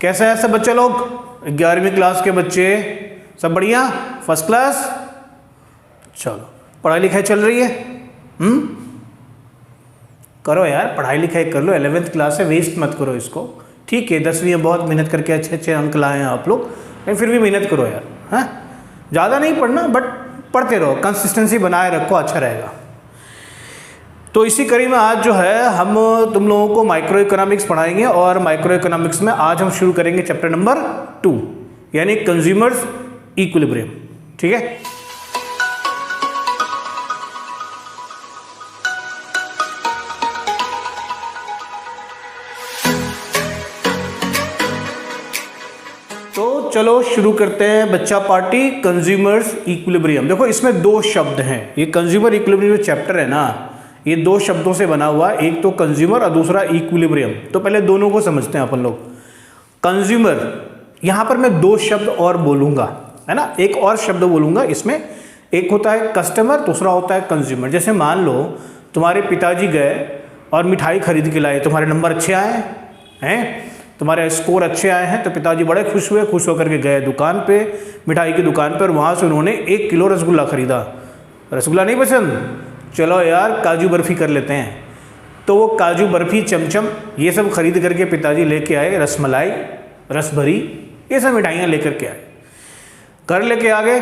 कैसे हैं सब बच्चे लोग? 11वीं क्लास के बच्चे सब बढ़िया, फर्स्ट क्लास। चलो पढ़ाई लिखाई चल रही है? करो यार, पढ़ाई लिखाई कर लो, 11th क्लास है, वेस्ट मत करो इसको। ठीक है 10वीं में बहुत मेहनत करके अच्छे अच्छे अंक लाए हैं आप लोग, लेकिन फिर भी मेहनत करो यार। हाँ, ज़्यादा नहीं पढ़ना बट पढ़ते रहो, कंसिस्टेंसी बनाए रखो, अच्छा रहेगा। तो इसी कड़ी में आज जो है हम तुम लोगों को माइक्रो इकोनॉमिक्स पढ़ाएंगे, और माइक्रो इकोनॉमिक्स में आज हम शुरू करेंगे चैप्टर नंबर 2 यानी कंज्यूमर्स इक्विलिब्रियम। ठीक है, तो चलो शुरू करते हैं बच्चा पार्टी। कंज्यूमर्स इक्विलिब्रियम, देखो इसमें दो शब्द हैं। ये कंज्यूमर इक्विलिब्रियम जो चैप्टर है ना, ये दो शब्दों से बना हुआ है, एक तो कंज्यूमर और दूसरा इक्विलिब्रियम। तो पहले दोनों को समझते हैं अपन लोग। कंज्यूमर, यहाँ पर मैं दो शब्द और बोलूँगा, है ना, एक और शब्द बोलूँगा इसमें। एक होता है कस्टमर, दूसरा होता है कंज्यूमर। जैसे मान लो तुम्हारे पिताजी गए और मिठाई खरीद के लाए, तुम्हारे नंबर अच्छे आए हैं, तुम्हारे स्कोर अच्छे आए हैं, तो पिताजी बड़े खुश हुए, खुश होकर के गए दुकान पे, मिठाई की दुकान पर, वहाँ से उन्होंने 1 किलो रसगुल्ला खरीदा। रसगुल्ला नहीं पसंद, चलो यार काजू बर्फ़ी कर लेते हैं। तो वो काजू बर्फ़ी, चमचम, ये सब खरीद करके पिताजी लेके आए, रसमलाई, रसभरी, ये सब मिठाइयाँ लेकर के आए, घर लेके आ गए।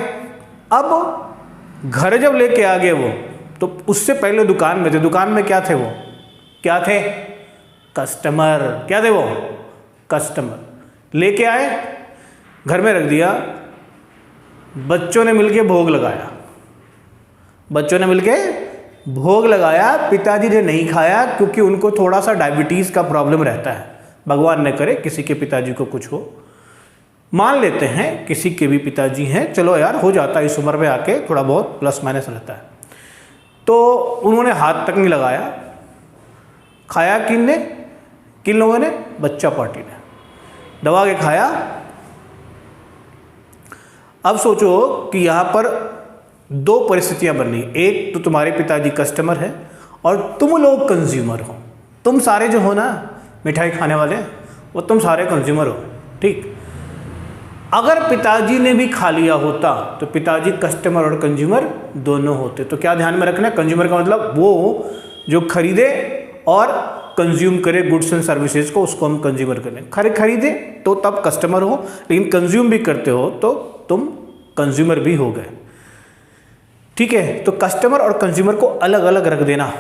अब घर जब लेके आ गए वो, तो उससे पहले दुकान में थे। दुकान में क्या थे वो? क्या थे? कस्टमर। क्या थे वो? कस्टमर। लेके आए, घर में रख दिया, बच्चों ने मिलके भोग लगाया, बच्चों ने मिलके भोग लगाया। पिताजी ने नहीं खाया क्योंकि उनको थोड़ा सा डायबिटीज़ का प्रॉब्लम रहता है। भगवान न करे किसी के पिताजी को कुछ हो, मान लेते हैं किसी के भी पिताजी हैं, चलो यार हो जाता है, इस उम्र में आके थोड़ा बहुत प्लस माइनस रहता है। तो उन्होंने हाथ तक नहीं लगाया। खाया किनने? किन लोगों ने? बच्चा पार्टी ने दबा के खाया। अब सोचो कि यहाँ पर दो परिस्थितियां बन रही। एक तो तुम्हारे पिताजी कस्टमर है और तुम लोग कंज्यूमर हो। तुम सारे जो हो ना मिठाई खाने वाले, वो तुम सारे कंज्यूमर हो। ठीक, अगर पिताजी ने भी खा लिया होता तो पिताजी कस्टमर और कंज्यूमर दोनों होते। तो क्या ध्यान में रखना है? कंज्यूमर का मतलब वो जो खरीदे और कंज्यूम करे गुड्स एंड सर्विसेज को, उसको हम कंज्यूमर करें। खरीदे तो तब कस्टमर हो, लेकिन कंज्यूम भी करते हो तो तुम कंज्यूमर भी हो गए। ठीक है, तो कस्टमर और कंज्यूमर को अलग अलग रख देना।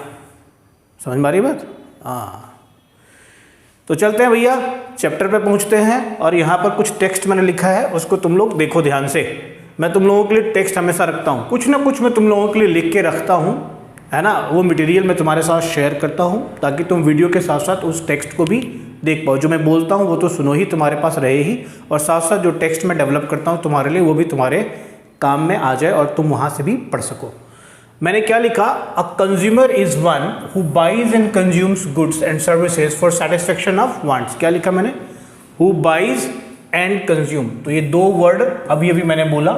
समझ में आ रही बात? हाँ, तो चलते हैं भैया चैप्टर पे पहुंचते हैं। और यहाँ पर कुछ टेक्स्ट मैंने लिखा है, उसको तुम लोग देखो ध्यान से। मैं तुम लोगों के लिए टेक्स्ट हमेशा रखता हूँ, कुछ ना कुछ मैं तुम लोगों के लिए लिख के रखता हूँ, है ना। वो मटेरियल मैं तुम्हारे साथ शेयर करता हूँ ताकि तुम वीडियो के साथ साथ उस टेक्स्ट को भी देख पाओ। जो मैं बोलता हूँ वो तो सुनो ही, तुम्हारे पास रहे ही, और साथ साथ जो टेक्स्ट मैं डेवलप करता हूँ तुम्हारे लिए, वो भी तुम्हारे काम में आ जाए और तुम वहाँ से भी पढ़ सको। मैंने क्या लिखा? A consumer is one who buys and consumes goods and services for satisfaction of wants. क्या लिखा मैंने? Who buys and consume. तो ये दो वर्ड अभी अभी मैंने बोला,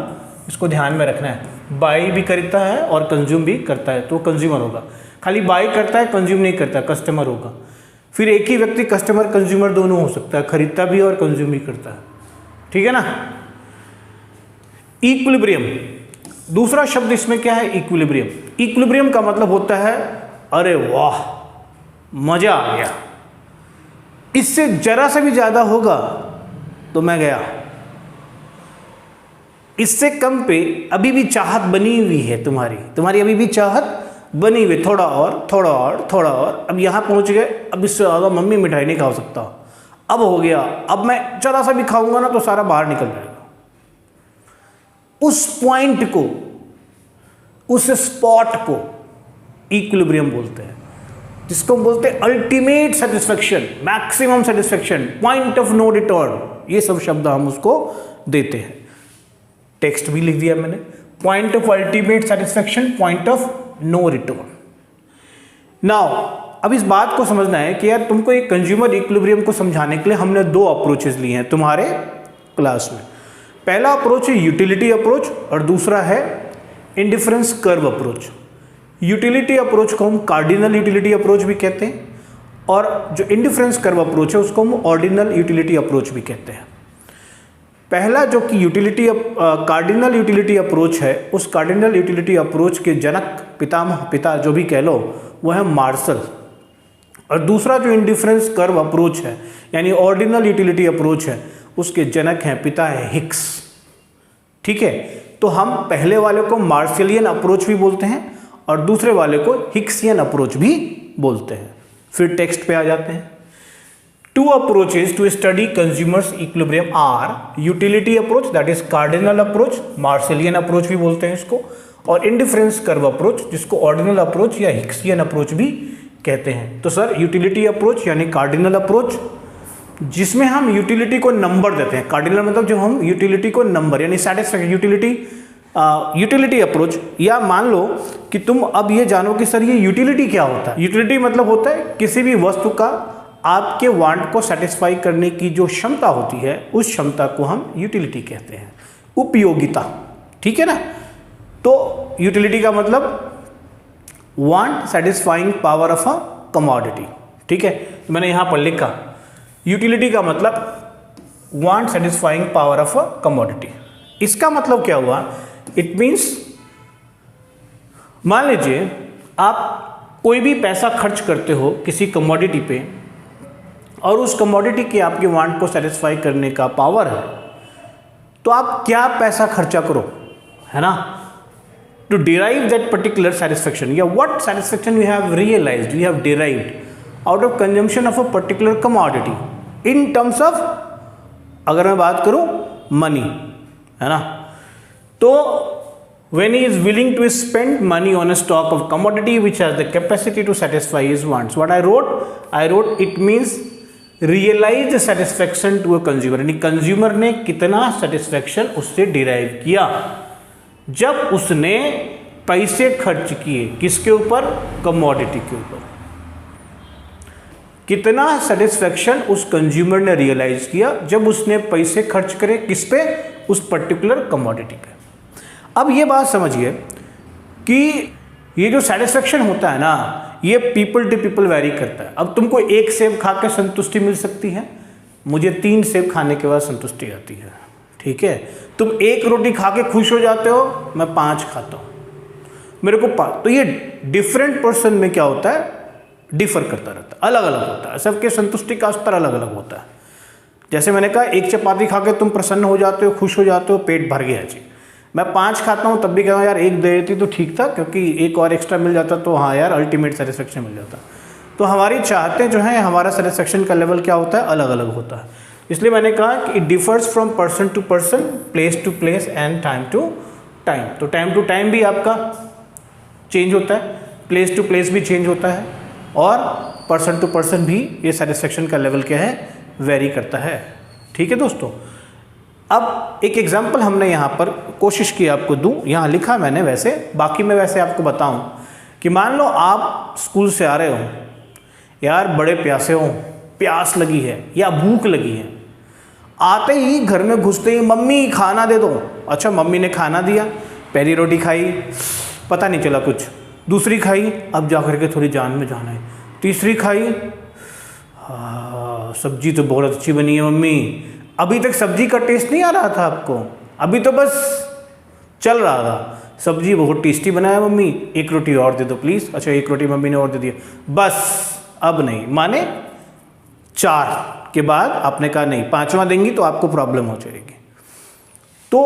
इसको ध्यान में रखना है। बाई भी करता है और कंज्यूम भी करता है तो कंज्यूमर होगा। खाली बाई करता है कंज्यूम नहीं करता, कस्टमर होगा। फिर एक ही व्यक्ति कस्टमर कंज्यूमर दोनों हो सकता है, खरीदता भी और कंज्यूम भी करता है। ठीक है ना। इक्विलिब्रियम, दूसरा शब्द इसमें क्या है? इक्विलिब्रियम। इक्विलिब्रियम का मतलब होता है अरे वाह मजा आ गया, इससे जरा से भी ज्यादा होगा तो मैं गया, इससे कम पे अभी भी चाहत बनी हुई है, तुम्हारी अभी भी चाहत बनी हुई, थोड़ा और थोड़ा और थोड़ा और। अब यहाँ पहुँच गए, अब इससे ज़्यादा मम्मी मिठाई नहीं खा सकता, अब हो गया, अब मैं जरा सा भी खाऊंगा ना तो सारा बाहर निकल जाएगा। उस पॉइंट को, उस स्पॉट को इक्विलिब्रियम बोलते हैं, जिसको हम बोलते हैं ultimate satisfaction, maximum satisfaction, point of no return. ये सब शब्द हम उसको देते हैं। टेक्स्ट भी लिख दिया मैंने, point of ultimate satisfaction, point of no return. Now अब इस बात को समझना है कि यार तुमको एक कंज्यूमर इक्विलिब्रियम को समझाने के लिए हमने दो अप्रोचेस लिए हैं तुम्हारे क्लास में। पहला अप्रोच है यूटिलिटी अप्रोच और दूसरा है indifference curve approach. Utility approach को हम कार्डिनल यूटिलिटी अप्रोच भी कहते हैं और जो इंडिफरेंस कर्व अप्रोच है उसको हम ऑर्डिनल यूटिलिटी अप्रोच भी कहते हैं। पहला जो कि यूटिलिटी कार्डिनल यूटिलिटी अप्रोच है, उस कार्डिनल यूटिलिटी अप्रोच के जनक पिता जो भी कह लो वो है मार्शल। और दूसरा जो इंडिफरेंस कर्व अप्रोच है यानी ऑर्डिनल यूटिलिटी अप्रोच है, उसके जनक हैं पिता है हिक्स। ठीक है, तो हम पहले वाले को मार्शलियन अप्रोच भी बोलते हैं और दूसरे वाले को हिक्सियन अप्रोच भी बोलते हैं। फिर टेक्स्ट पे आ जाते हैं। Two approaches to study consumers equilibrium are utility approach that is cardinal approach, Marshallian approach भी बोलते हैं इसको, और इंडिफरेंस कर्व अप्रोच जिसको ऑर्डिनल अप्रोच या हिक्सियन अप्रोच भी कहते हैं। तो सर यूटिलिटी अप्रोच यानी कार्डिनल अप्रोच जिसमें हम यूटिलिटी को नंबर देते हैं। कार्डिनल मतलब जब हम यूटिलिटी को नंबर यानी सैटिस्फैक्शन यूटिलिटी अप्रोच, या मान लो कि तुम अब ये जानो कि सर ये यूटिलिटी क्या होता है। यूटिलिटी मतलब होता है किसी भी वस्तु का आपके वांट को सेटिस्फाई करने की जो क्षमता होती है उस क्षमता को हम यूटिलिटी कहते हैं, उपयोगिता। ठीक है ना, तो यूटिलिटी का मतलब want satisfying power of a commodity. ठीक है, तो मैंने यहां पर लिखा यूटिलिटी का मतलब want satisfying power of a commodity. इसका मतलब क्या हुआ, इट मीन्स मान लीजिए आप कोई भी पैसा खर्च करते हो किसी कमोडिटी पे और उस कमोडिटी की आपके वांट को सेटिस्फाई करने का पावर है, तो आप क्या पैसा खर्चा करो, है ना, to derive that particular satisfaction या what satisfaction you have realised, you have derived out of consumption of a particular commodity in terms of, अगर मैं बात करूं मनी, है ना, तो when he is willing to spend money on a stock of commodity which has the capacity to satisfy his wants. What I wrote it means realize satisfaction to a consumer, यानी consumer ने कितना satisfaction उससे derive किया जब उसने पैसे खर्च किए किसके ऊपर, कमोडिटी के ऊपर। कितना सेटिस्फैक्शन उस कंज्यूमर ने रियलाइज किया जब उसने पैसे खर्च करे किस पे, उस पर्टिकुलर कमोडिटी पे। अब ये बात समझिए कि ये जो सेटिस्फैक्शन होता है ना, ये पीपल टू पीपल वैरी करता है। अब तुमको एक सेब खा के संतुष्टि मिल सकती है, मुझे 3 सेब खाने के बाद संतुष्टि आती है। ठीक है, तुम 1 रोटी खा के खुश हो जाते हो, मैं 5 खाता हूँ, मेरे को 5। तो ये डिफरेंट पर्सन में क्या होता है, डिफर करता रहता है, अलग अलग होता है, सबके संतुष्टि का स्तर अलग अलग होता है। जैसे मैंने कहा 1 चपाती खा के तुम प्रसन्न हो जाते हो, खुश हो जाते हो, पेट भर गया जी। मैं 5 खाता हूँ तब भी कहता हूँ यार 1 दे देती तो ठीक था, क्योंकि 1 और एक्स्ट्रा मिल जाता तो हाँ यार अल्टीमेट सेटिस्फेक्शन मिल जाता। तो हमारी चाहते जो हैं, हमारा सेटिस्फेक्शन का लेवल क्या होता है, अलग अलग होता है। इसलिए मैंने कहा कि it differs from person to person, place to place and time to time. तो टाइम टू टाइम भी आपका चेंज होता है, प्लेस टू प्लेस भी चेंज होता है, और पर्सन टू पर्सन भी ये सेटिस्फेक्शन का लेवल क्या है, वेरी करता है। ठीक है दोस्तों, अब एक एग्जाम्पल हमने यहाँ पर कोशिश की आपको दूँ, यहाँ लिखा मैंने, वैसे बाकी मैं वैसे आपको बताऊँ कि मान लो आप स्कूल से आ रहे हो यार, बड़े प्यासे हो, प्यास लगी है या भूख लगी है, आते ही घर में घुसते ही मम्मी खाना दे दो। अच्छा, मम्मी ने खाना दिया, पहली रोटी खाई, पता नहीं चला कुछ, दूसरी खाई, अब जा कर के थोड़ी जान में जाना है, तीसरी खाई, सब्जी तो बहुत अच्छी बनी है मम्मी, अभी तक सब्जी का टेस्ट नहीं आ रहा था आपको, अभी तो बस चल रहा था, सब्जी बहुत टेस्टी बनाया मम्मी, 1 रोटी और दे दो प्लीज़। अच्छा, 1 रोटी मम्मी ने और दे दिया, बस अब नहीं, माने 4 के बाद आपने कहा नहीं, 5वां देंगी तो आपको प्रॉब्लम हो जाएगी। तो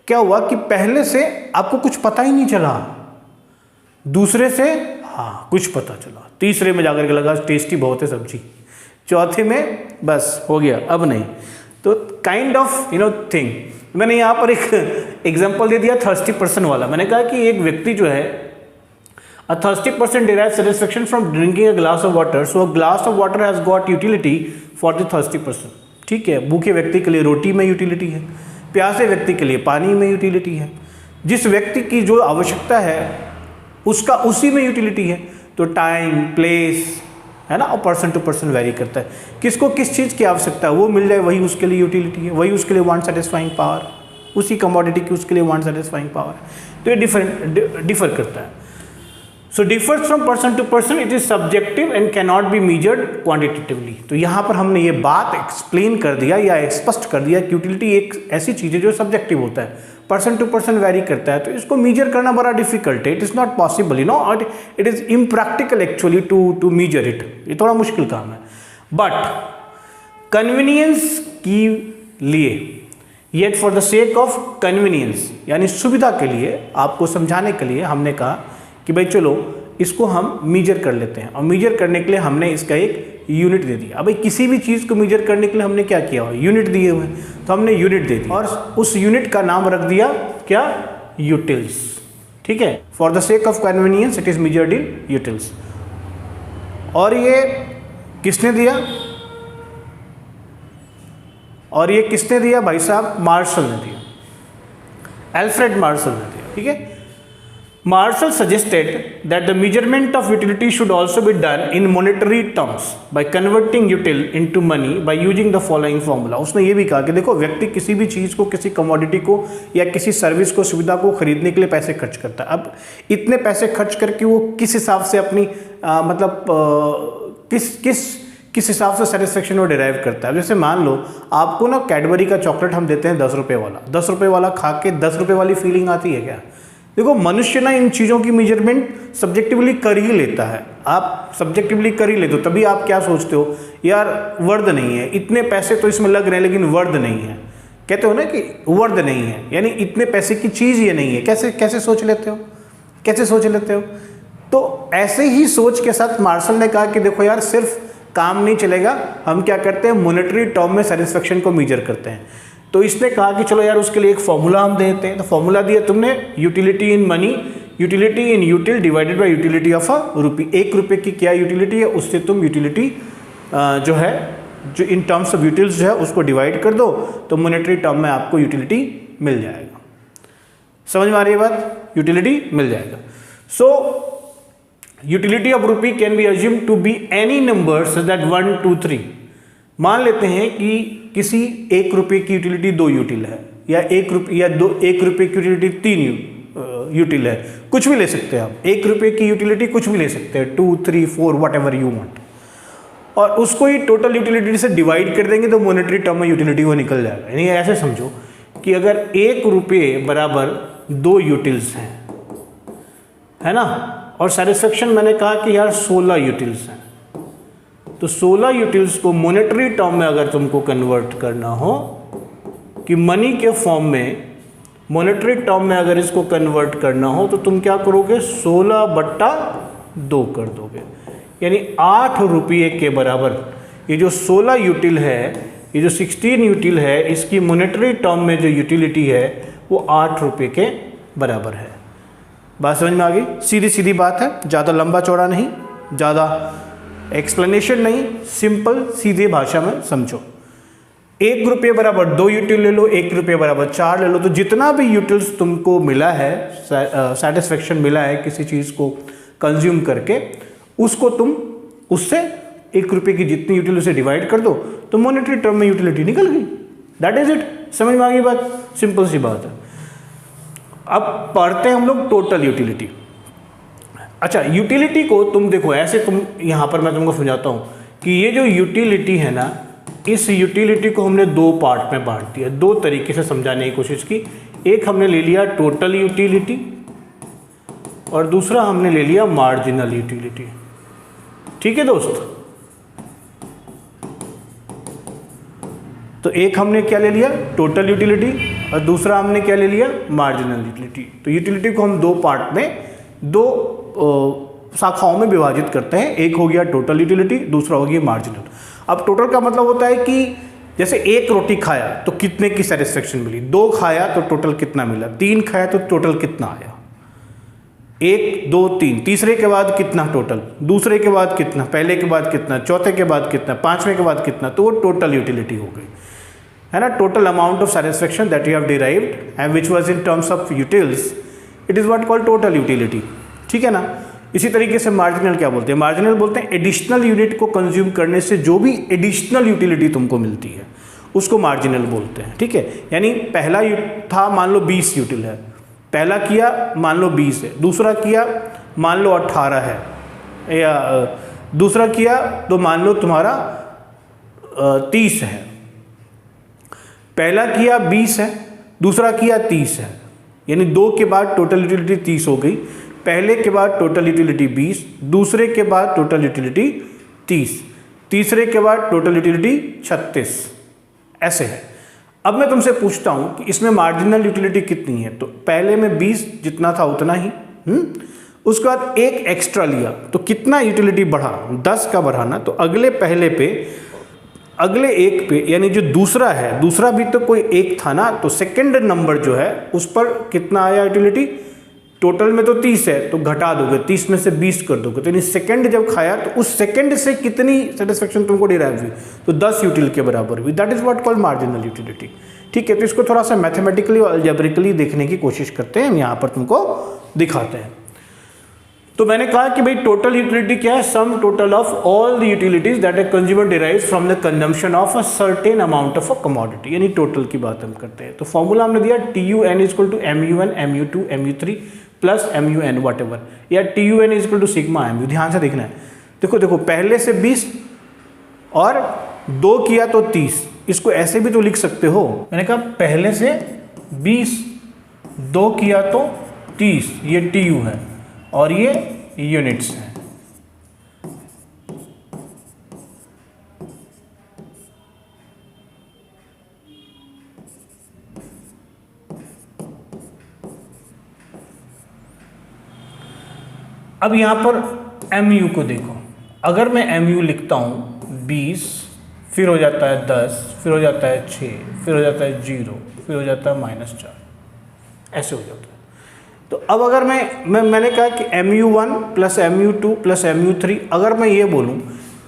क्या हुआ कि पहले से आपको कुछ पता ही नहीं चला, दूसरे से हाँ कुछ पता चला, तीसरे में जाकर के लगा टेस्टी बहुत है सब्जी, चौथे में बस हो गया, अब नहीं। तो काइंड ऑफ थिंग, मैंने यहाँ पर एक एग्जांपल दे दिया थर्स्टी पर्सन वाला। मैंने कहा कि एक व्यक्ति जो है, a thirsty person derives satisfaction from drinking a glass of water, so a glass of water has got utility for the thirsty person। ठीक है, भूखे व्यक्ति के लिए रोटी में यूटिलिटी है, प्यासे व्यक्ति के लिए पानी में यूटिलिटी है, जिस व्यक्ति की जो आवश्यकता है उसका उसी में यूटिलिटी है। तो टाइम, प्लेस, है ना, और पर्सन टू पर्सन वेरी करता है, किसको किस चीज़ की आवश्यकता है वो मिल जाए, वही उसके लिए यूटिलिटी है, वही उसके लिए वांट सेटिस्फाइंग पावर, उसी कमोडिटी की उसके लिए वांट सेटिस्फाइंग पावर। तो ये डिफर करता है। So differs from person to person, it is subjective and cannot be measured quantitatively. तो यहाँ पर हमने ये बात एक्सप्लेन कर दिया या स्पष्ट कर दिया कि यूटिलिटी एक ऐसी चीज़ है जो सब्जेक्टिव होता है, पर्सन टू पर्सन वेरी करता है, तो इसको मेजर करना बड़ा डिफिकल्ट है। It is not possible, you know, और it is impractical actually to measure it. ये थोड़ा मुश्किल काम है। बट कन्वीनियंस के लिए, yet for the sake of convenience, यानी सुविधा के लिए, आपको समझाने के लिए हमने कहा कि भाई चलो इसको हम मेजर कर लेते हैं। और मेजर करने के लिए हमने इसका एक यूनिट दे दिया। अब भाई किसी भी चीज़ को मेजर करने के लिए हमने क्या किया, यूनिट दिए हुए, तो हमने यूनिट दे दी और उस यूनिट का नाम रख दिया क्या, यूटिल्स। ठीक है, for the sake of convenience it is measured in utils. और ये किसने दिया, और ये किसने दिया भाई साहब, मार्शल ने दिया, एल्फ्रेड मार्शल ने दिया। ठीक है, Marshall suggested that the measurement of utility should also be done in monetary terms by converting util into money by using the following formula। उसने ये भी कहा कि देखो व्यक्ति किसी भी चीज़ को, किसी कमोडिटी को या किसी सर्विस को, सुविधा को खरीदने के लिए पैसे खर्च करता है। अब इतने पैसे खर्च करके वो किस हिसाब से अपनी किस हिसाब से सेटिस्फेक्शन वो डिराइव करता है। जैसे मान लो आपको ना कैडबरी का चॉकलेट हम देते हैं 10 रुपये वाला, 10 रुपये वाला खा के 10 रुपये वाली फीलिंग आती है क्या? देखो मनुष्य ना इन चीज़ों की मेजरमेंट सब्जेक्टिवली कर ही लेता है। आप सब्जेक्टिवली कर ही लेते हो, तभी आप क्या सोचते हो, यार वर्द नहीं है, इतने पैसे तो इसमें लग रहे हैं लेकिन वर्द नहीं है। कहते हो ना कि वर्द नहीं है, यानी इतने पैसे की चीज़ ये नहीं है। कैसे सोच लेते हो, कैसे सोच लेते हो? तो ऐसे ही सोच के साथ मार्शल ने कहा कि देखो यार सिर्फ काम नहीं चलेगा, हम क्या करते हैं, मॉनेटरी टर्म में सेटिस्फेक्शन को मेजर करते हैं। तो इसने कहा कि चलो यार उसके लिए एक फॉर्मूला हम देते हैं। तो फॉर्मूला दिया तुमने, utility in money, utility in util divided by utility of a rupee. 1 रुपये की क्या यूटिलिटी है, उससे तुम यूटिलिटी जो है, जो इन टर्म्स ऑफ यूटिल्स जो है उसको डिवाइड कर दो, तो मॉनेटरी टर्म में आपको यूटिलिटी मिल जाएगा। समझ में आ रही है बात, यूटिलिटी मिल जाएगा। So utility of rupee can be assume to be any number such that 1 2 3। मान लेते हैं कि किसी 1 रुपये की यूटिलिटी 2 यूटिल है, या 1 रुपये की यूटिलिटी 3 यूटिल है, कुछ भी ले सकते हैं आप। 1 रुपये की यूटिलिटी कुछ भी ले सकते हैं, 2 3 4 वट एवर यू वांट, और उसको ही टोटल यूटिलिटी से डिवाइड कर देंगे तो मॉनेटरी टर्म में यूटिलिटी वो निकल जाएगा। यानी ऐसे समझो कि अगर 1 रुपये बराबर 2 यूटिल्स हैं, है ना, और सेटिस्फेक्शन मैंने कहा कि यार 16 यूटिल्स हैं, तो 16 यूटिल्स को मॉनेटरी टर्म में अगर तुमको कन्वर्ट करना हो कि मनी के फॉर्म में, मॉनेटरी टर्म में अगर इसको कन्वर्ट करना हो तो तुम क्या करोगे, 16/2 कर दोगे। यानी 8 रुपये के बराबर ये जो 16 यूटिल है, ये जो 16 यूटिल है, इसकी मॉनेटरी टर्म में जो यूटिलिटी है वो 8 रुपये के बराबर है। बात समझ में आ गई? सीधी सीधी बात है, ज़्यादा लंबा चौड़ा नहीं, ज़्यादा एक्सप्लेनेशन नहीं, सिंपल सीधे भाषा में समझो। 1 रुपये बराबर 2 यूटिल ले लो, 1 रुपये बराबर 4 ले लो, तो जितना भी यूटिल्स तुमको मिला है, सेटिस्फेक्शन मिला है किसी चीज़ को कंज्यूम करके, उसको तुम उससे 1 रुपये की जितनी यूटिल उसे डिवाइड कर दो, तो मॉनेटरी टर्म में यूटिलिटी निकल गई। That is it. समझ में आ गई बात? सिंपल सी बात है। अब पढ़ते हैं हम लोग टोटल यूटिलिटी। अच्छा, यूटिलिटी को तुम देखो ऐसे, तुम यहाँ पर मैं तुमको समझाता हूँ कि ये जो यूटिलिटी है ना, इस यूटिलिटी को हमने 2 पार्ट में बांट दिया, 2 तरीके से समझाने की कोशिश की। एक हमने ले लिया टोटल यूटिलिटी और दूसरा हमने ले लिया मार्जिनल यूटिलिटी। ठीक है दोस्त? तो एक हमने क्या ले लिया, टोटल यूटिलिटी, और दूसरा हमने क्या ले लिया, मार्जिनल यूटिलिटी। तो यूटिलिटी को हम 2 पार्ट में, 2 शाखाओं में विभाजित करते हैं। एक हो गया टोटल यूटिलिटी, दूसरा हो गया मार्जिनल। अब टोटल का मतलब होता है कि जैसे 1 रोटी खाया तो कितने की सेटिस्फेक्शन मिली, 2 खाया तो टोटल कितना मिला, 3 खाया तो टोटल कितना आया, 1 2 3, तीसरे के बाद कितना टोटल, दूसरे के बाद कितना, पहले के बाद कितना, चौथे के बाद कितना, 5वें के बाद कितना, तो वो टोटल यूटिलिटी हो गई, है ना। Total amount of satisfaction that you have derived and which was in terms of utils, it is what called total utility. ठीक है ना। इसी तरीके से मार्जिनल क्या बोलते हैं, मार्जिनल बोलते हैं एडिशनल यूनिट को कंज्यूम करने से जो भी एडिशनल यूटिलिटी तुमको मिलती है उसको मार्जिनल बोलते हैं। ठीक है, यानी पहला था मान लो 20 यूटिल है, पहला किया मान लो 20 है, दूसरा किया मान लो 18 है, या दूसरा किया तो मान लो तुम्हारा 30 है। पहला किया 20 है, दूसरा किया 30 है, यानी 2 के बाद टोटल यूटिलिटी 30 हो गई। पहले के बाद टोटल यूटिलिटी 20, दूसरे के बाद टोटल यूटिलिटी 30, तीसरे के बाद टोटल यूटिलिटी 36, ऐसे है। अब मैं तुमसे पूछता हूं कि इसमें मार्जिनल यूटिलिटी कितनी है, तो पहले में 20 जितना था उतना ही, उसके बाद एक एक्स्ट्रा लिया तो कितना यूटिलिटी बढ़ा, 10 का बढ़ा ना, तो अगले पहले पे अगले एक पे, यानी जो दूसरा है, दूसरा भी तो कोई एक था ना, तो सेकंड नंबर जो है उस पर कितना आया यूटिलिटी, टोटल में तो 30 है तो घटा दोगे, 30 में से 20 कर दोगे, तो यानी सेकंड जब खाया तो उस सेकंड से कितनी सेटिस्फेक्शन तुमको डिराइव हुई, तो 10 यूटिल के बराबर हुई। That is what called marginal utility. ठीक है, तो इसको थोड़ा सा मैथमेटिकली और अलजेब्रिकली देखने की कोशिश करते हैं, हम यहाँ पर तुमको दिखाते हैं। तो मैंने कहा कि भाई टोटल यूटिलिटी क्या है, sum total of all the utilities that a consumer derives from the consumption of a certain amount of a commodity, यानी टोटल की बात हम करते हैं। तो फॉर्मूला हमने दिया TUN equal to MUN MU2 MU3 plus MUN whatever, या TUN equal to sigma MU। ध्यान से देखना है, देखो पहले से 20 और 2 किया तो 30, इसको ऐसे भी तो लिख सकते हो। मैंने कहा पहले से 20, 2 किया तो 30, ये TU है और ये यूनिट्स हैं। अब यहां पर MU को देखो, अगर मैं MU लिखता हूं 20, फिर हो जाता है 10, फिर हो जाता है 6, फिर हो जाता है 0, फिर हो जाता है -4, ऐसे हो जाता है। तो अब अगर मैंने कहा कि MU1 plus MU2 plus MU3, अगर मैं ये बोलूं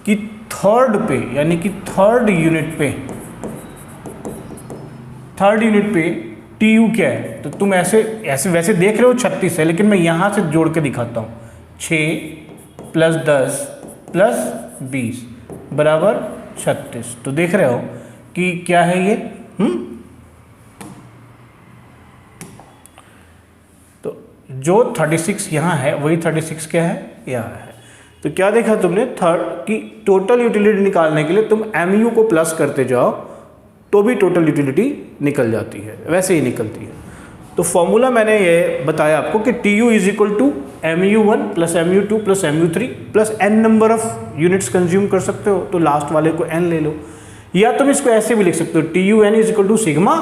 कि थर्ड पे, यानी कि थर्ड यूनिट पे TU क्या है, तो तुम ऐसे वैसे देख रहे हो 36 है, लेकिन मैं यहां से जोड़ के दिखाता हूं, 6 प्लस 10 प्लस 20 बराबर 36। तो देख रहे हो कि क्या है ये, जो 36 यहाँ है वही 36 क्या है, यहाँ है। तो क्या देखा तुमने, थर्ड की टोटल यूटिलिटी निकालने के लिए तुम MU को प्लस करते जाओ तो भी टोटल यूटिलिटी निकल जाती है, वैसे ही निकलती है। तो फॉर्मूला मैंने ये बताया आपको कि TU is equal to MU1 plus MU2 plus MU3 plus n number of units consume कर सकते हो, तो लास्ट वाले को n ले लो, या तुम इसको ऐसे भी लिख सकते हो, TUN is equal to sigma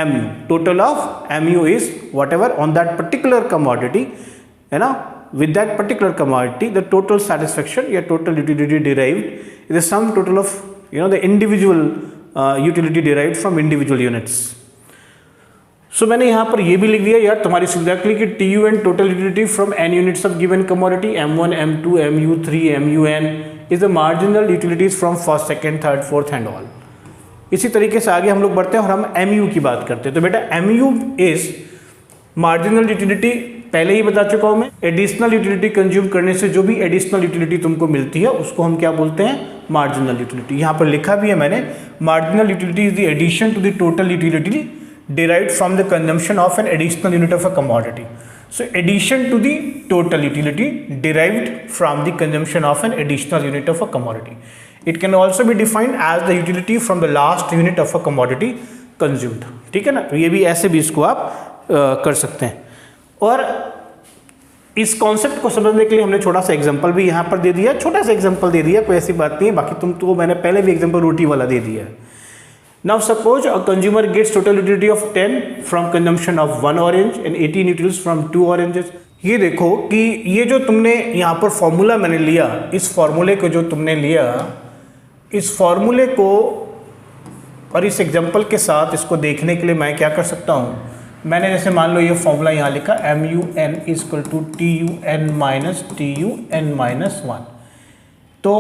MU, total of MU is whatever on that particular commodity, है ना, with that particular commodity the total satisfaction या total utility derived is the sum total of the individual utility derived from individual units. So मैंने यहाँ पर ये भी लिख दिया यार तुम्हारी सुविधा के लिए कि TUN total utility from n units of given commodity M1 M2 MU3 MUN is the marginal utilities from first second third fourth and all। इसी तरीके से आगे हम लोग बढ़ते हैं और हम MU की बात करते हैं। तो बेटा MU इज मार्जिनल यूटिलिटी, पहले ही बता चुका हूं मैं, एडिशनल यूटिलिटी कंज्यूम करने से जो भी एडिशनल यूटिलिटी तुमको मिलती है उसको हम क्या बोलते हैं, मार्जिनल यूटिलिटी। यहाँ पर लिखा भी है मैंने, marginal utility is the addition to the total utility derived from the consumption of an additional unit of a commodity. So addition to the total utility derived from the consumption of an additional unit of a commodity. It can also be defined as the utility from the last unit of a commodity consumed. ठीक है ना, तो ये भी ऐसे भी इसको आप कर सकते हैं। और इस कॉन्सेप्ट को समझने के लिए हमने छोटा सा एग्जांपल भी यहाँ पर दे दिया, छोटा सा एग्जांपल दे दिया, कोई ऐसी बात नहीं है, बाकी तुम तो मैंने पहले भी एग्जांपल रोटी वाला दे दिया है। Now suppose a consumer gets total utility of 10 from consumption of 1 orange and 18 utils from 2 oranges. ये देखो कि ये जो तुमने यहाँ पर फॉर्मूला मैंने लिया, इस फॉर्मूले को जो तुमने लिया, इस फॉर्मूले को और इस एग्जांपल के साथ इसको देखने के लिए मैं क्या कर सकता हूँ, मैंने जैसे मान लो ये फॉर्मूला यहाँ लिखा MUN equal to TUN minus TUN minus 1। तो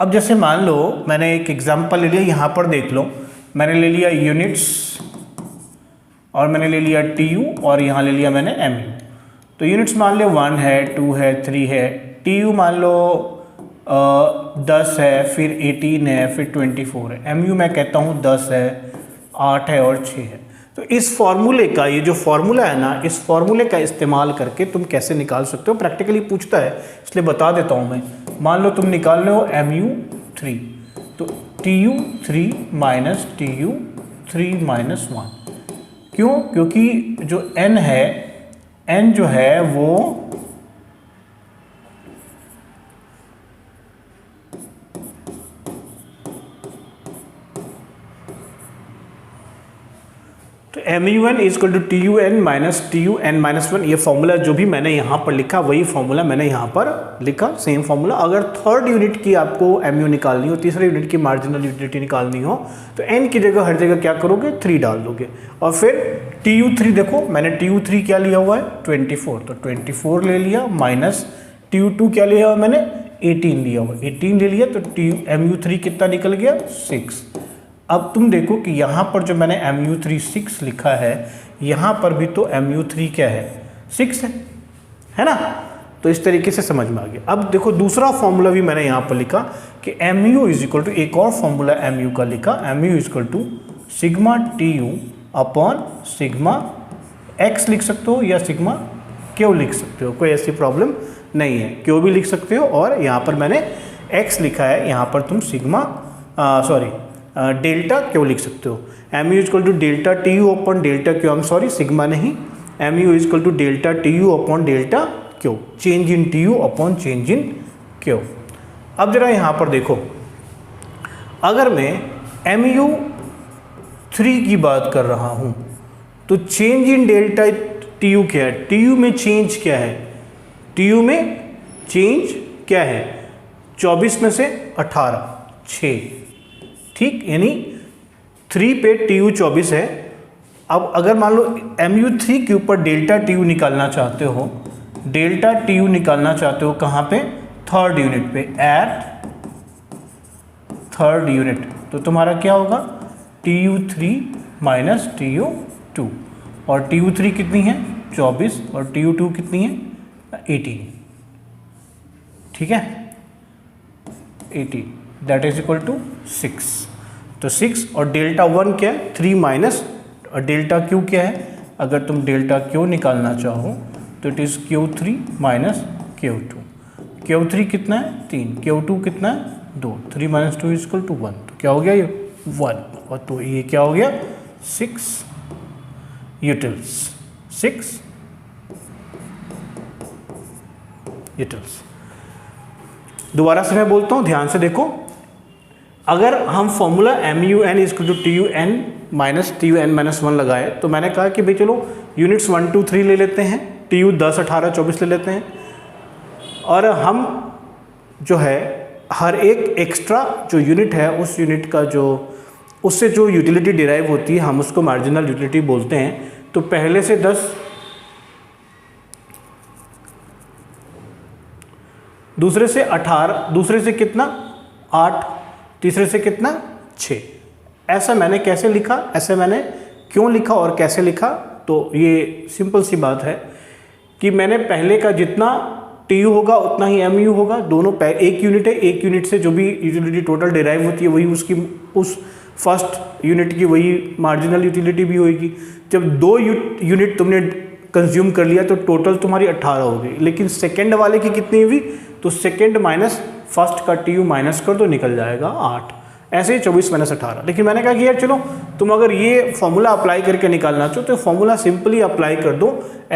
अब जैसे मान लो मैंने एक एग्जांपल ले लिया, यहाँ पर देख लो, मैंने ले लिया यूनिट्स और मैंने ले लिया TU और यहाँ ले लिया मैंने MU। तो यूनिट्स मान लो 1 है, 2 है, 3 है, TU मान लो 10 है, फिर 18 है, फिर 24 है, MU मैं कहता हूँ 10 है, 8 है और 6 है। तो इस फॉर्मूले का, ये जो फॉर्मूला है ना, इस फॉर्मूले का इस्तेमाल करके तुम कैसे निकाल सकते हो, प्रैक्टिकली पूछता है इसलिए बता देता हूँ मैं। मान लो तुम निकाल रहे हो mu3, तो tu3 माइनस tu3 माइनस 1। क्यों? क्योंकि जो n है, n जो है वो MUN is equal to TUN minus TUN minus 1। ये फॉर्मूला जो भी मैंने यहाँ पर लिखा वही फॉर्मूला मैंने यहाँ पर लिखा, सेम फॉर्मूला। अगर थर्ड यूनिट की आपको MU निकालनी हो, तीसरे यूनिट की मार्जिनल यूटिलिटी निकालनी हो, तो n की जगह हर जगह क्या करोगे, 3 डाल दोगे। और फिर TU3 देखो, मैंने TU3 क्या लिया हुआ है, 24, तो 24 ले लिया, माइनस TU2 क्या लिया हुआ मैंने, 18 लिया हुआ, 18 ले लिया, तो MU3 कितना निकल गया, 6। अब तुम देखो कि यहाँ पर जो मैंने MU3 6 लिखा है, यहाँ पर भी तो MU3 क्या है, 6 है ना। तो इस तरीके से समझ में आ गया। अब देखो दूसरा फॉर्मूला भी मैंने यहाँ पर लिखा कि MU इज इक्वल टू, एक और फॉर्मूला MU का लिखा, MU is equal to sigma TU upon sigma X लिख सकते हो या सिग्मा Q लिख सकते हो, कोई ऐसी प्रॉब्लम नहीं है, Q भी लिख सकते हो। और यहाँ पर मैंने X लिखा है, यहाँ पर तुम सिग्मा डेल्टा क्यू लिख सकते हो। MU is equal to delta TU upon delta Q, I am sorry sigma नहीं, MU is equal to delta TU upon delta Q, change in TU upon change in Q. अब जरा यहाँ पर देखो, अगर मैं MU3 की बात कर रहा हूँ तो चेंज इन डेल्टा TU क्या है, TU में चेंज क्या है, TU में चेंज क्या है, 24 में से 18, 6, ठीक, यानी 3 पे TU 24 है। अब अगर मान लो MU3 के ऊपर डेल्टा TU निकालना चाहते हो, डेल्टा TU निकालना चाहते हो कहाँ पे, थर्ड यूनिट पे, एट थर्ड यूनिट, तो तुम्हारा क्या होगा, TU3 माइनस TU2, और TU3 कितनी है, 24, और TU2 कितनी है, 18, ठीक है, 18, दैट इज इक्वल टू 6। तो 6 और डेल्टा 1 क्या है, 3 माइनस, और डेल्टा क्यू क्या है, अगर तुम डेल्टा क्यू निकालना चाहो तो it is Q3 minus Q2। Q3 कितना है, 3, Q2 कितना है, 2, 3 माइनस 2 इज इक्वल टू 1, तो क्या हो गया ये 1, और तो ये क्या हो गया 6 यूटिल्स, 6 यूटिल्स। दोबारा से मैं बोलता हूँ, ध्यान से देखो, अगर हम formula MUN is to TUN minus TUN minus 1 लगाए, तो मैंने कहा कि भाई चलो यूनिट्स 1 2 3 ले लेते हैं, TU 10 18 24 ले लेते हैं, और हम जो है हर एक एक्स्ट्रा जो यूनिट है उस यूनिट का जो उससे जो यूटिलिटी डिराइव होती है हम उसको मार्जिनल यूटिलिटी बोलते हैं। तो पहले से 10, दूसरे से 18, दूसरे से कितना 8, तीसरे से कितना 6। ऐसा मैंने कैसे लिखा, ऐसे मैंने क्यों लिखा और कैसे लिखा, तो ये सिंपल सी बात है कि मैंने पहले का जितना TU होगा उतना ही MU होगा, दोनों एक यूनिट है, एक यूनिट से जो भी यूटिलिटी टोटल डिराइव होती है वही उसकी उस फर्स्ट यूनिट की वही मार्जिनल यूटिलिटी भी होगी। जब 2 यूनिट तुमने कंज्यूम कर लिया तो टोटल तुम्हारी 18 हो गई, लेकिन सेकेंड वाले की कितनी हुई, तो सेकेंड माइनस फर्स्ट का TU माइनस कर दो, निकल जाएगा 8। ऐसे ही 24 माइनस 18। लेकिन मैंने कहा कि यार चलो तुम अगर ये फॉर्मूला अप्लाई करके निकालना चाहो तो फॉर्मूला सिंपली अप्लाई कर दो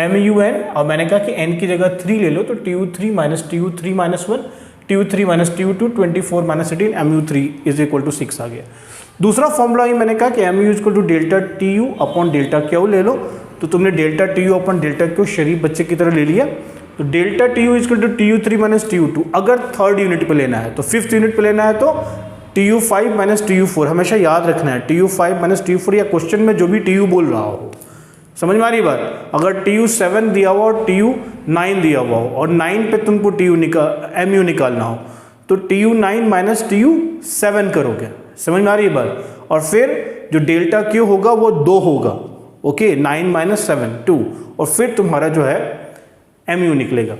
MUN, और मैंने कहा कि n की जगह 3 ले लो, तो TU3 minus TU3 minus 1, TU3 minus TU2, 24 minus 18, MU3 is equal to 6 आ गया। दूसरा फॉर्मूला ही मैंने कहा कि MU is equal to delta TU upon delta Q ले लो, तो तुमने delta TU upon delta Q शरीफ बच्चे की तरह ले लिया। तो delta TU is equal to TU3 minus TU2, अगर थर्ड यूनिट पे लेना है, तो फिफ्थ यूनिट पे लेना है तो TU5 माइनस TU4, हमेशा याद रखना है TU5 माइनस TU4, या क्वेश्चन में जो भी TU बोल रहा हो, समझ में आ रही बात। अगर TU7 दिया हुआ और TU9 दिया हुआ हो और 9 पे तुमको MU निकालना हो, तो TU9 माइनस TU7 करोगे, समझ में आ रही है बात। और फिर जो डेल्टा क्यू होगा वो 2 होगा, ओके, 9 माइनस 7 2, और फिर तुम्हारा जो है MU निकलेगा।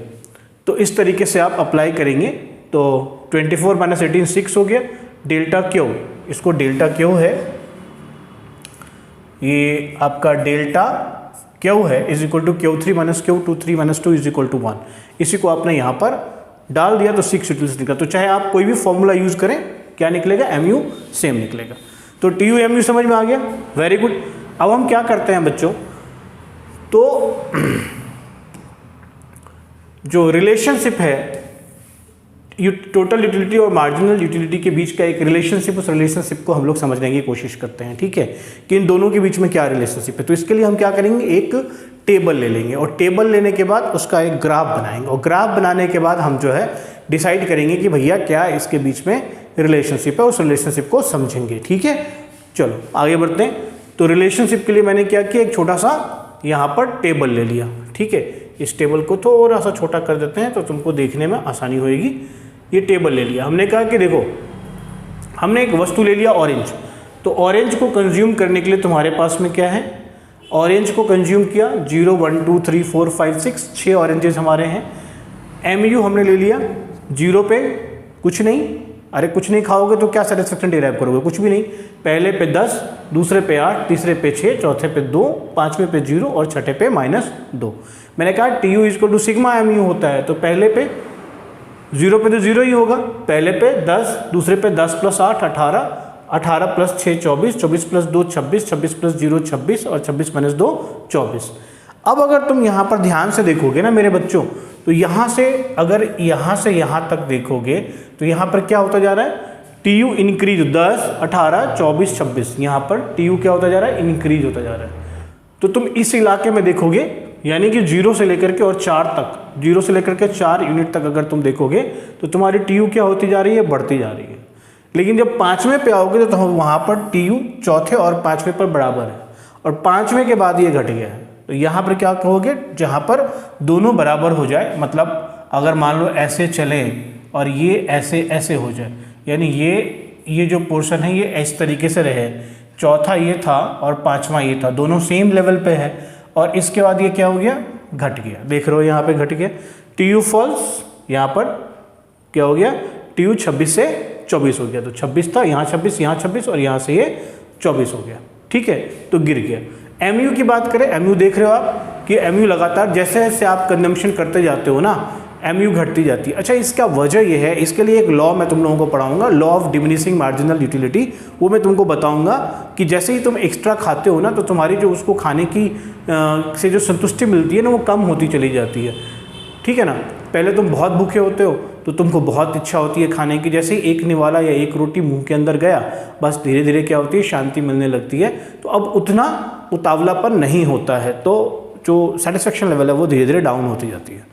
तो इस तरीके से आप अप्लाई करेंगे तो 24 माइनस 18 6 हो गया। डेल्टा क्यू, इसको डेल्टा क्यू है, ये आपका डेल्टा क्यू है is equal to Q3 minus Q2 minus 2 is equal to 1। इसी को आपने यहाँ पर डाल दिया तो 6 यूटिलिटीज निकला। तो चाहे आप कोई भी फॉर्मूला यूज करें क्या निकलेगा, MU सेम निकलेगा। तो TU MU समझ में आ गया, वेरी गुड। अब हम क्या करते हैं बच्चों, तो जो रिलेशनशिप है टोटल यूटिलिटी और मार्जिनल यूटिलिटी के बीच का एक रिलेशनशिप, उस रिलेशनशिप को हम लोग समझने की कोशिश करते हैं, ठीक है, कि इन दोनों के बीच में क्या रिलेशनशिप है। तो इसके लिए हम क्या करेंगे, एक टेबल ले लेंगे और टेबल लेने के बाद उसका एक ग्राफ बनाएंगे और ग्राफ बनाने के बाद हम जो है डिसाइड करेंगे कि भैया क्या इसके बीच में रिलेशनशिप है, उस रिलेशनशिप को समझेंगे, ठीक है। चलो आगे बढ़ते हैं। तो रिलेशनशिप के लिए मैंने क्या किया, एक छोटा सा यहाँ पर टेबल ले लिया, ठीक है। इस टेबल को थोड़ा सा छोटा कर देते हैं तो तुमको देखने में आसानी होएगी। ये टेबल ले लिया, हमने कहा कि देखो हमने एक वस्तु ले लिया ऑरेंज, तो ऑरेंज को कंज्यूम करने के लिए तुम्हारे पास में क्या है, ऑरेंज को कंज्यूम किया 0 1 2 3 4 5 6 ऑरेंजेस हमारे हैं। MU हमने ले लिया 0 पे कुछ नहीं, अरे कुछ नहीं खाओगे तो क्या सेटिस्फेक्शन डिराइव करोगे, कुछ भी नहीं। पहले पे 10, दूसरे पे 8, तीसरे पे 6, चौथे पे 2, पाँचवें पे 0 और छठे पे -2। मैंने कहा TU equal to sigma MU होता है, तो पहले पे 0 पे तो 0 ही होगा, पहले पे 10, दूसरे पे 10 + 8 18, 18 + 6 24, 24 + 2 26, 26 + 0 26 और 26 - 2 24। अब अगर तुम यहाँ पर ध्यान से देखोगे ना मेरे बच्चों, तो यहाँ से अगर यहाँ से यहाँ तक देखोगे तो यहाँ पर क्या होता जा रहा है, TU इंक्रीज 10 18 24 26, यहाँ पर TU क्या होता जा रहा है, इंक्रीज होता जा रहा है। तो तुम इस इलाके में देखोगे यानी कि 0 से लेकर के और 4 तक, 0 से लेकर के 4 यूनिट तक अगर तुम देखोगे तो तुम्हारी TU क्या होती जा रही है, बढ़ती जा रही है। लेकिन जब 5वें पे आओगे तो वहाँ पर TU चौथे और 5वें पर बराबर है और 5वें के बाद ये घट गया है। तो यहाँ पर क्या कहोगे, जहाँ पर दोनों बराबर हो जाए, मतलब अगर मान लो ऐसे चले और ये ऐसे ऐसे हो जाए, यानी ये जो पोर्शन है ये इस तरीके से रहे, चौथा ये था और 5वां ये था, दोनों सेम लेवल पे है, और इसके बाद ये क्या हो गया, घट गया। देख रहे हो यहाँ पे घट गया, TU फॉल्स, यहाँ पर क्या हो गया, TU 26 से 24 हो गया। तो 26 था, यहाँ 26, यहाँ 26 और यहाँ से ये 24 हो गया, ठीक है, तो गिर गया। MU की बात करें, MU देख रहे हो आप कि MU लगातार जैसे जैसे आप कंजम्पशन करते जाते हो ना, MU घटती जाती है। अच्छा, इसका वजह ये है, इसके लिए एक लॉ मैं तुम लोगों को पढ़ाऊंगा, law of diminishing marginal utility. वो मैं तुमको बताऊंगा कि जैसे ही तुम एक्स्ट्रा खाते हो ना, तो तुम्हारी जो उसको खाने की से जो संतुष्टि मिलती है ना, वो कम होती चली जाती है, ठीक है ना। पहले तुम बहुत भूखे होते हो तो तुमको बहुत इच्छा होती है खाने की, जैसे ही एक निवाला या एक रोटी मुंह के अंदर गया, बस धीरे धीरे क्या होती है, शांति मिलने लगती है। तो अब उतना उतावलापन नहीं होता है, तो जो सेटिस्फेक्शन लेवल है वो धीरे धीरे डाउन होती जाती है।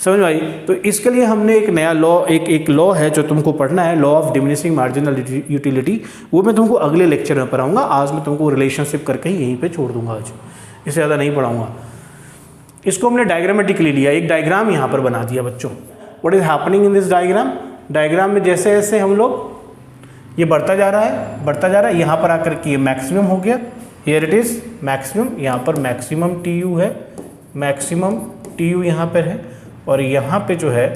समझ में आई। तो इसके लिए हमने एक नया लॉ, एक लॉ है जो तुमको पढ़ना है, law of diminishing marginal utility. वो मैं तुमको अगले लेक्चर में पढ़ाऊंगा। आज मैं तुमको रिलेशनशिप करके ही यहीं पे छोड़ दूंगा, आज इससे ज़्यादा नहीं पढ़ाऊंगा। इसको हमने डायग्रामेटिकली लिया, एक डायग्राम यहाँ पर बना दिया बच्चों। What is happening in this diagram, diagram में जैसे जैसे हम लोग ये बढ़ता जा रहा है, बढ़ता जा रहा है, यहाँ पर आकर के ये मैक्सिमम हो गया, हियर इट इज मैक्सिमम, यहाँ पर मैक्सिमम TU है, मैक्सिमम TU यहाँ पर है, और यहाँ पे जो है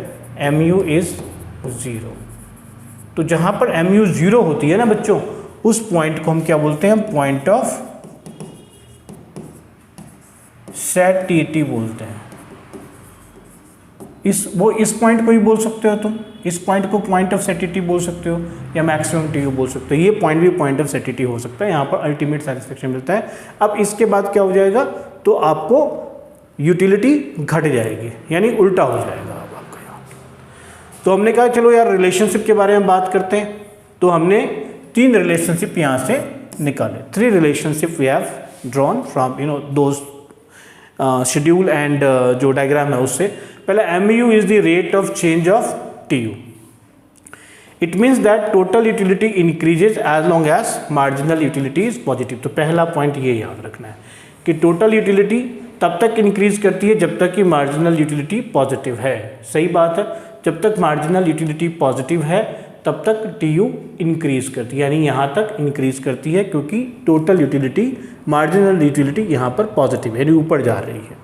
MU इज 0। तो जहाँ पर MU 0 होती है ना बच्चों, उस पॉइंट को हम क्या बोलते हैं, पॉइंट ऑफ सैटिटी बोलते हैं। इस पॉइंट को ही बोल सकते हो तुम, इस पॉइंट को पॉइंट ऑफ सैटिटी बोल सकते हो या मैक्सिमम TU बोल सकते हो। ये पॉइंट भी पॉइंट ऑफ सैटिटी हो सकता है, यहाँ पर अल्टीमेट सेटिस्फेक्शन मिलता है। अब इसके बाद क्या हो जाएगा, तो आपको यूटिलिटी घट जाएगी, यानी उल्टा हो जाएगा अब आपका यहाँ। तो हमने कहा चलो यार रिलेशनशिप के बारे में बात करते हैं। तो हमने 3 रिलेशनशिप यहाँ से निकाले, 3 relationship we have drawn from those schedule and जो डायग्राम है उससे। पहले MU is the rate of change of TU। It means that total utility increases as long as marginal utility is positive. तो पहला point ये याद रखना है कि टोटल यूटिलिटी तब तक इंक्रीज करती है जब तक कि मार्जिनल यूटिलिटी पॉजिटिव है। सही बात है, जब तक मार्जिनल यूटिलिटी पॉजिटिव है तब तक TU इंक्रीज करती है, यानी यहाँ तक इंक्रीज करती है, क्योंकि टोटल यूटिलिटी, मार्जिनल यूटिलिटी यहाँ पर पॉजिटिव है, यानी ऊपर जा रही है।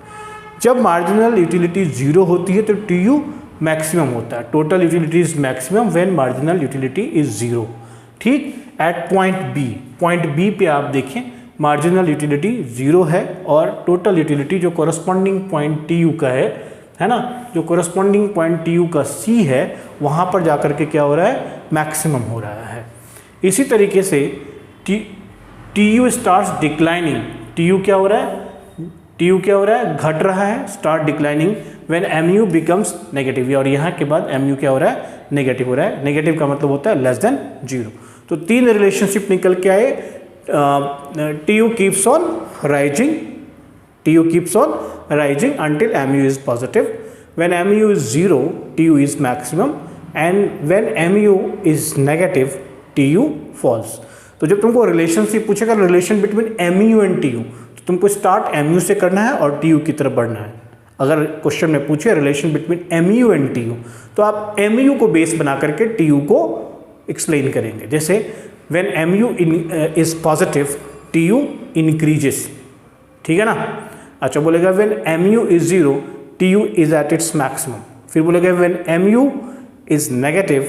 जब मार्जिनल यूटिलिटी 0 होती है तो TU मैक्सिमम होता है। Total utility is maximum when marginal utility is 0। ठीक, एट पॉइंट B पे आप देखें, मार्जिनल यूटिलिटी 0 है और टोटल यूटिलिटी जो कोरस्पॉन्डिंग पॉइंट टी यू का है ना, जो कोरस्पॉन्डिंग पॉइंट टी यू का सी है वहाँ पर जाकर के क्या हो रहा है, मैक्सिमम हो रहा है। इसी तरीके से T U start declining, T U क्या हो रहा है, टी यू क्या हो रहा है, घट रहा है, start declining when M U becomes negative, और यहाँ के बाद एम यू क्या हो रहा है, नेगेटिव हो रहा है। नेगेटिव का मतलब होता है लेस देन 0। तो 3 रिलेशनशिप निकल के आए, T U keeps on rising, T U keeps on rising until mu is positive. When mu is 0, tu is maximum, and when mu is negative, tu falls. तो जब तुमको रिलेशनशिप पूछेगा relation between mu and tu, तो तुमको start mu से करना है और tu की तरफ बढ़ना है। अगर क्वेश्चन में पूछे relation between mu and tu, तो आप mu को बेस बना करके tu को एक्सप्लेन करेंगे। जैसे when mu is positive, tu increases, ठीक है ना। अच्छा बोलेगा when mu is 0, tu is at its maximum। फिर बोलेगा when mu is negative,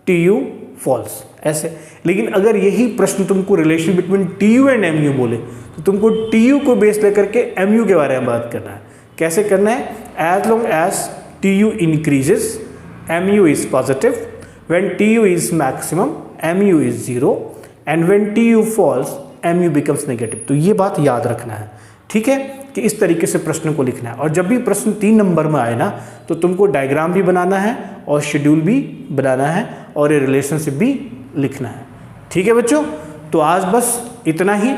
tu falls, ऐसे। लेकिन अगर यही प्रश्न तुमको relation between tu and mu बोले तो तुमको tu को बेस लेकर के mu के बारे में बात करना है। कैसे करना है, as long as tu increases, mu is positive, when tu is maximum, mu is 0, and when tu falls, mu becomes negative। तो ये बात याद रखना है, ठीक है, कि इस तरीके से प्रश्न को लिखना है। और जब भी प्रश्न 3 नंबर में आए ना, तो तुमको डायग्राम भी बनाना है और शेड्यूल भी बनाना है और ये रिलेशनशिप भी लिखना है, ठीक है बच्चों। तो आज बस इतना ही।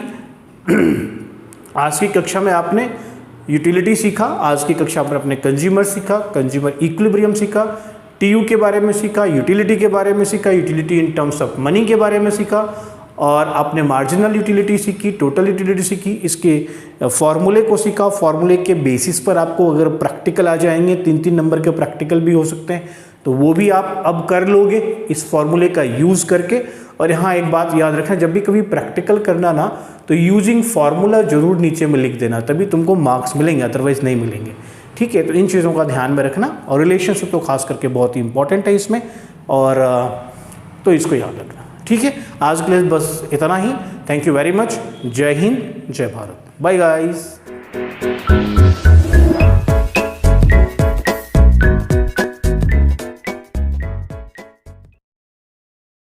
आज की कक्षा में आपने यूटिलिटी सीखा, आज की कक्षा में आपने कंज्यूमर सीखा, कंज्यूमर इक्विलिब्रियम सीखा, टीयू के बारे में सीखा, यूटिलिटी के बारे में सीखा, utility in terms of money के बारे में सीखा, और आपने मार्जिनल यूटिलिटी सीखी, टोटल यूटिलिटी सीखी, इसके फॉर्मूले को सीखा। फॉर्मूले के बेसिस पर आपको अगर प्रैक्टिकल आ जाएंगे, 3-3 नंबर के प्रैक्टिकल भी हो सकते हैं, तो वो भी आप अब कर लोगे इस फॉर्मूले का यूज़ करके। और यहाँ एक बात याद रखना, जब भी कभी प्रैक्टिकल करना ना, तो यूजिंग फार्मूला जरूर नीचे में लिख देना, तभी तुमको मार्क्स मिलेंगे, अदरवाइज नहीं मिलेंगे, ठीक है। तो इन चीज़ों का ध्यान में रखना, और रिलेशनशिप तो खास करके बहुत ही इंपॉर्टेंट है इसमें, और तो इसको याद रखना, ठीक है। आज के लिए बस इतना ही। Thank you very much. जय हिंद, जय भारत, बाय गाइस।